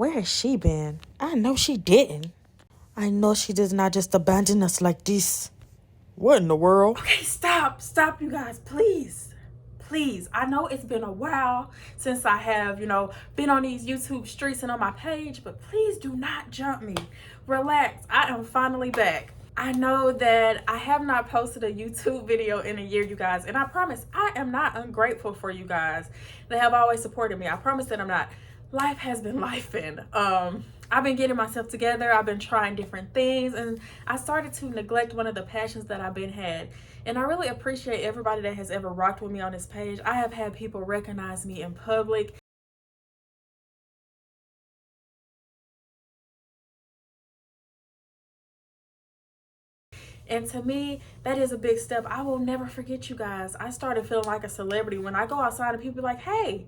Where has she been? I know she didn't. I know she did not just abandon us like this. What in the world? Okay, stop, you guys, please. Please, I know it's been a while since I have, been on these YouTube streets and on my page, but please do not jump me. Relax, I am finally back. I know that I have not posted a YouTube video in a year, you guys, and I promise I am not ungrateful for you guys that have always supported me. I promise that I'm not. Life has been lifing. I've been getting myself together. I've been trying different things, and I started to neglect one of the passions that I've been had. And I really appreciate everybody that has ever rocked with me on this page. I have had people recognize me in public. And to me, that is a big step. I will never forget you guys. I started feeling like a celebrity when I go outside and people be like, hey,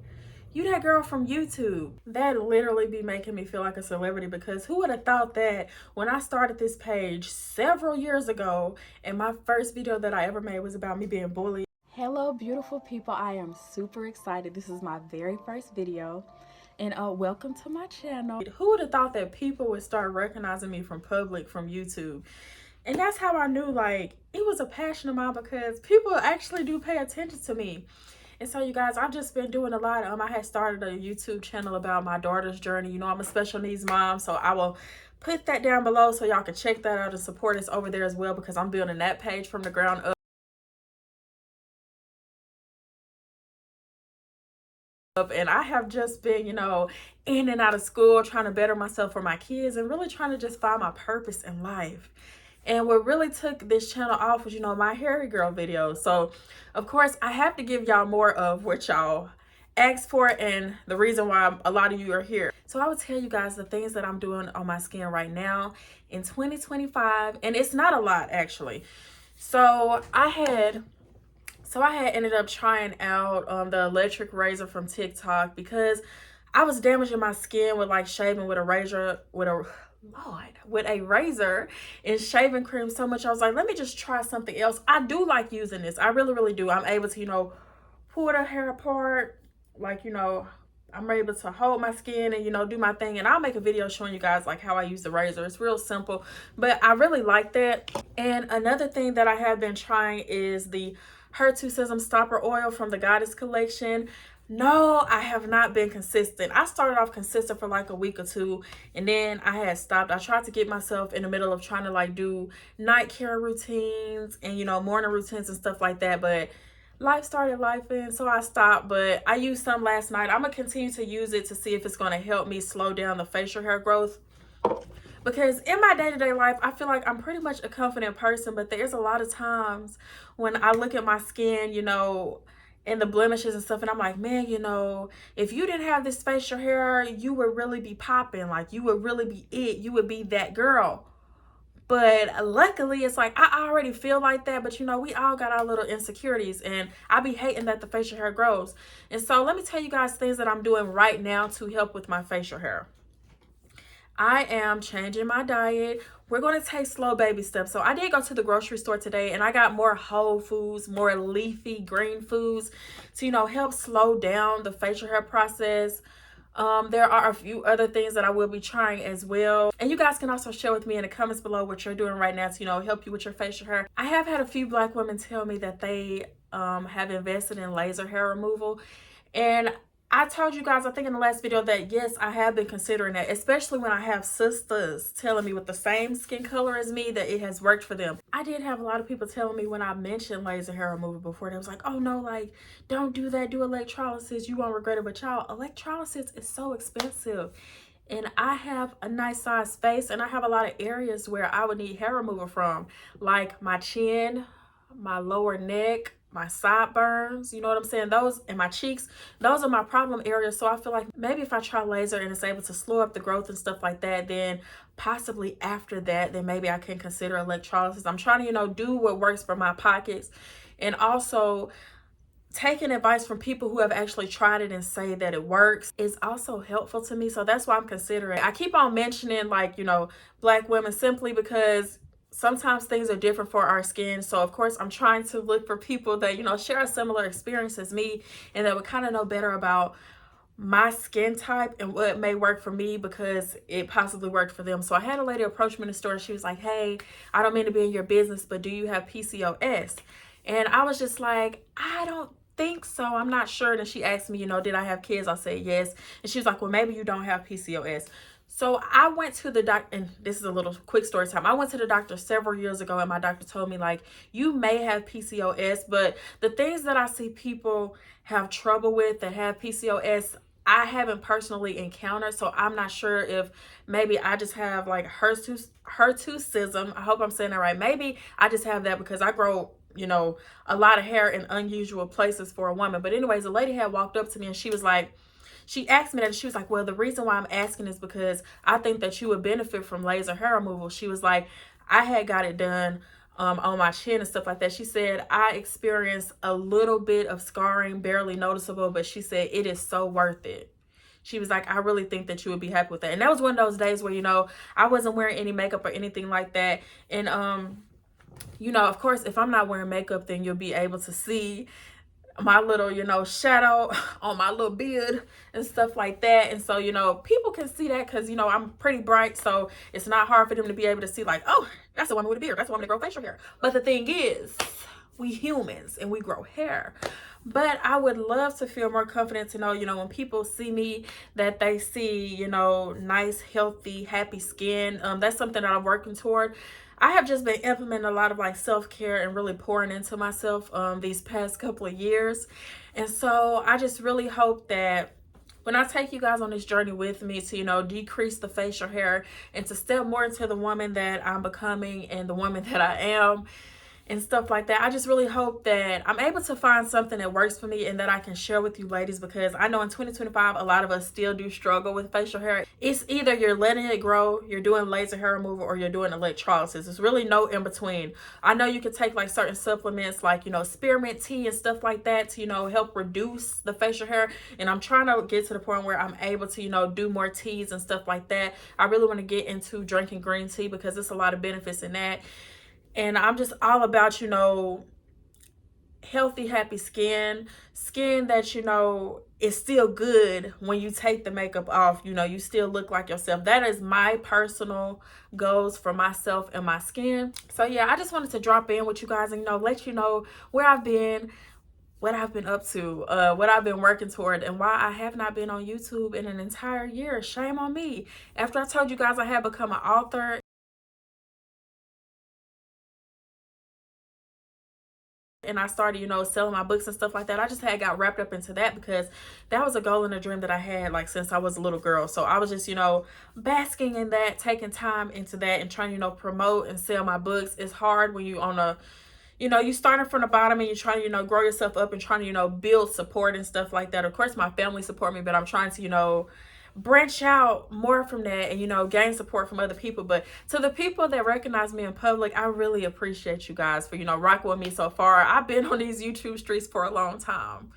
you that girl from YouTube. That literally be making me feel like a celebrity, because who would have thought that when I started this page several years ago and my first video that I ever made was about me being bullied. Hello, beautiful people. I am super excited. This is my very first video. And welcome to my channel. Who would have thought that people would start recognizing me from public, from YouTube? And that's how I knew, like, it was a passion of mine, because people actually do pay attention to me. And so, you guys, I've just been doing a lot. I had started a YouTube channel about my daughter's journey. You know, I'm a special needs mom, so I will put that down below so y'all can check that out and support us over there as well, because I'm building that page from the ground up. And I have just been, in and out of school, trying to better myself for my kids and really trying to just find my purpose in life. And what really took this channel off was, my Hairy Girl videos. So, of course, I have to give y'all more of what y'all asked for and the reason why a lot of you are here. So I will tell you guys the things that I'm doing on my skin right now in 2025. And it's not a lot, actually. So I had ended up trying out the electric razor from TikTok, because I was damaging my skin with like shaving with a razor, with a razor and shaving cream so much. I was like, let me just try something else. I do like using this. I really, really do. I'm able to, pull the hair apart. Like, I'm able to hold my skin and, do my thing. And I'll make a video showing you guys like how I use the razor. It's real simple, but I really like that. And another thing that I have been trying is the Hirsutism Stopper Oil from the Goddess Collection. No, I have not been consistent. I started off consistent for like a week or two, and then I had stopped. I tried to get myself in the middle of trying to like do night care routines and, morning routines and stuff like that, but life started lifing, so I stopped. But I used some last night. I'm gonna continue to use it to see if it's gonna help me slow down the facial hair growth, because in my day-to-day life, I feel like I'm pretty much a confident person, but there's a lot of times when I look at my skin, and the blemishes and stuff, and I'm like, man, if you didn't have this facial hair, you would really be popping. Like, you would really be it. You would be that girl. But luckily, it's like I already feel like that. But, we all got our little insecurities, and I be hating that the facial hair grows. And so let me tell you guys things that I'm doing right now to help with my facial hair. I am changing my diet. We're going to take slow baby steps. So I did go to the grocery store today, and I got more whole foods, more leafy green foods to, help slow down the facial hair process. There are a few other things that I will be trying as well. And you guys can also share with me in the comments below what you're doing right now to, help you with your facial hair. I have had a few Black women tell me that they have invested in laser hair removal. And I told you guys, I think in the last video, that yes, I have been considering that, especially when I have sisters telling me with the same skin color as me that it has worked for them. I did have a lot of people telling me when I mentioned laser hair removal before, they was like, oh no, like, don't do that, do electrolysis, you won't regret it. But y'all, electrolysis is so expensive. And I have a nice size face, and I have a lot of areas where I would need hair removal from, like my chin, my lower neck, my sideburns, you know what I'm saying? Those, and my cheeks, those are my problem areas. So I feel like maybe if I try laser and it's able to slow up the growth and stuff like that, then possibly after that, then maybe I can consider electrolysis. I'm trying to, do what works for my pockets, and also taking advice from people who have actually tried it and say that it works is also helpful to me. So that's why I'm considering. I keep on mentioning like, Black women simply because sometimes things are different for our skin. So of course I'm trying to look for people that, share a similar experience as me and that would kind of know better about my skin type and what may work for me because it possibly worked for them. So I had a lady approach me in the store. She was like, hey, I don't mean to be in your business, but do you have PCOS? And I was just like, I don't think so. I'm not sure. And she asked me, did I have kids? I said yes. And she was like, well, maybe you don't have PCOS. So I went to the doctor, and this is a little quick story time. I went to the doctor several years ago, and my doctor told me, like, you may have PCOS, but the things that I see people have trouble with that have PCOS, I haven't personally encountered. So I'm not sure if maybe I just have like hirsutism. I hope I'm saying that right. Maybe I just have that because I grow a lot of hair in unusual places for a woman. But anyways, the lady had walked up to me and she was like, she asked me that, and she was like, well, the reason why I'm asking is because I think that you would benefit from laser hair removal. She was like, I had got it done on my chin and stuff like that. She said, I experienced a little bit of scarring, barely noticeable, but she said, it is so worth it. She was like, I really think that you would be happy with that. And that was one of those days where, I wasn't wearing any makeup or anything like that. And, of course, if I'm not wearing makeup, then you'll be able to see my little, shadow on my little beard and stuff like that. And so, people can see that because, I'm pretty bright. So it's not hard for them to be able to see like, oh, that's a woman with a beard. That's a woman that grows facial hair. But the thing is, we humans and we grow hair. But I would love to feel more confident to know, when people see me, that they see, nice, healthy, happy skin. That's something that I'm working toward. I have just been implementing a lot of like self-care and really pouring into myself these past couple of years. And so I just really hope that when I take you guys on this journey with me to, decrease the facial hair and to step more into the woman that I'm becoming and the woman that I am and stuff like that, I just really hope that I'm able to find something that works for me and that I can share with you ladies, because I know in 2025 a lot of us still do struggle with facial hair. It's either you're letting it grow, you're doing laser hair removal, or you're doing electrolysis. There's really no in between. I know you can take like certain supplements like spearmint tea and stuff like that to help reduce the facial hair, and I'm trying to get to the point where I'm able to do more teas and stuff like that. I really want to get into drinking green tea because there's a lot of benefits in that. And I'm just all about, healthy, happy skin that, is still good when you take the makeup off. You still look like yourself. That is my personal goals for myself and my skin. So yeah, I just wanted to drop in with you guys and, let you know where I've been, what I've been up to, what I've been working toward, and why I have not been on YouTube in an entire year. Shame on me. After I told you guys I had become an author and I started, selling my books and stuff like that, I just had got wrapped up into that because that was a goal and a dream that I had like since I was a little girl. So I was just, basking in that, taking time into that and trying to, promote and sell my books. It's hard when you on a, you starting from the bottom and you're trying to, grow yourself up and trying to, build support and stuff like that. Of course, my family support me, but I'm trying to, branch out more from that and gain support from other people. But to the people that recognize me in public, I really appreciate you guys for rocking with me so far. I've been on these YouTube streets for a long time.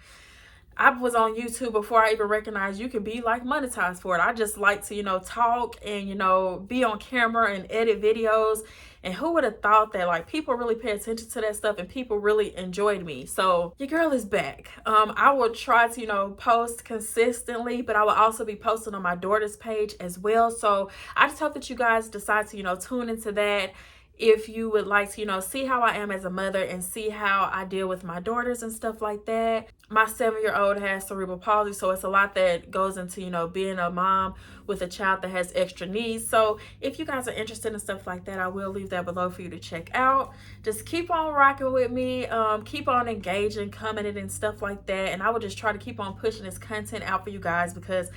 I was on YouTube before I even recognized you can be like monetized for it. I just like to talk and be on camera and edit videos. And who would have thought that like people really pay attention to that stuff and people really enjoyed me. So your girl is back. I will try to post consistently, but I will also be posting on my daughter's page as well. So I just hope that you guys decide to tune into that. If you would like to, see how I am as a mother and see how I deal with my daughters and stuff like that. My 7-year-old has cerebral palsy, so it's a lot that goes into, being a mom with a child that has extra needs. So if you guys are interested in stuff like that, I will leave that below for you to check out. Just keep on rocking with me. Keep on engaging, commenting and stuff like that. And I will just try to keep on pushing this content out for you guys because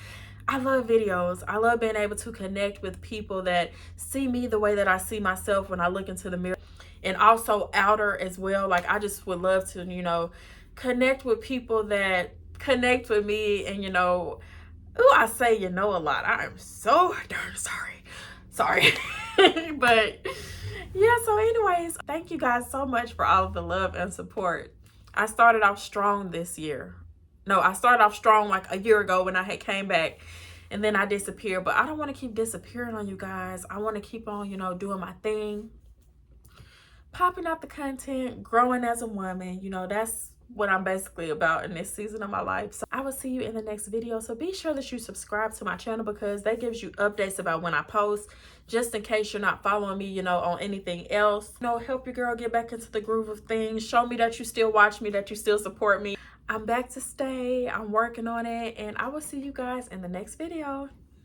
I love videos. I love being able to connect with people that see me the way that I see myself when I look into the mirror, and also outer as well. Like I just would love to, connect with people that connect with me and, I say, a lot. I am so darn sorry. But yeah, so anyways, thank you guys so much for all of the love and support. I started off strong this year. No, I started off strong like a year ago when I had came back and then I disappeared. But I don't want to keep disappearing on you guys. I want to keep on, doing my thing, popping out the content, growing as a woman. That's what I'm basically about in this season of my life. So I will see you in the next video. So be sure that you subscribe to my channel, because that gives you updates about when I post, just in case you're not following me, you know, on anything else. You know, help your girl get back into the groove of things. Show me that you still watch me, that you still support me. I'm back to stay. I'm working on it, and I will see you guys in the next video.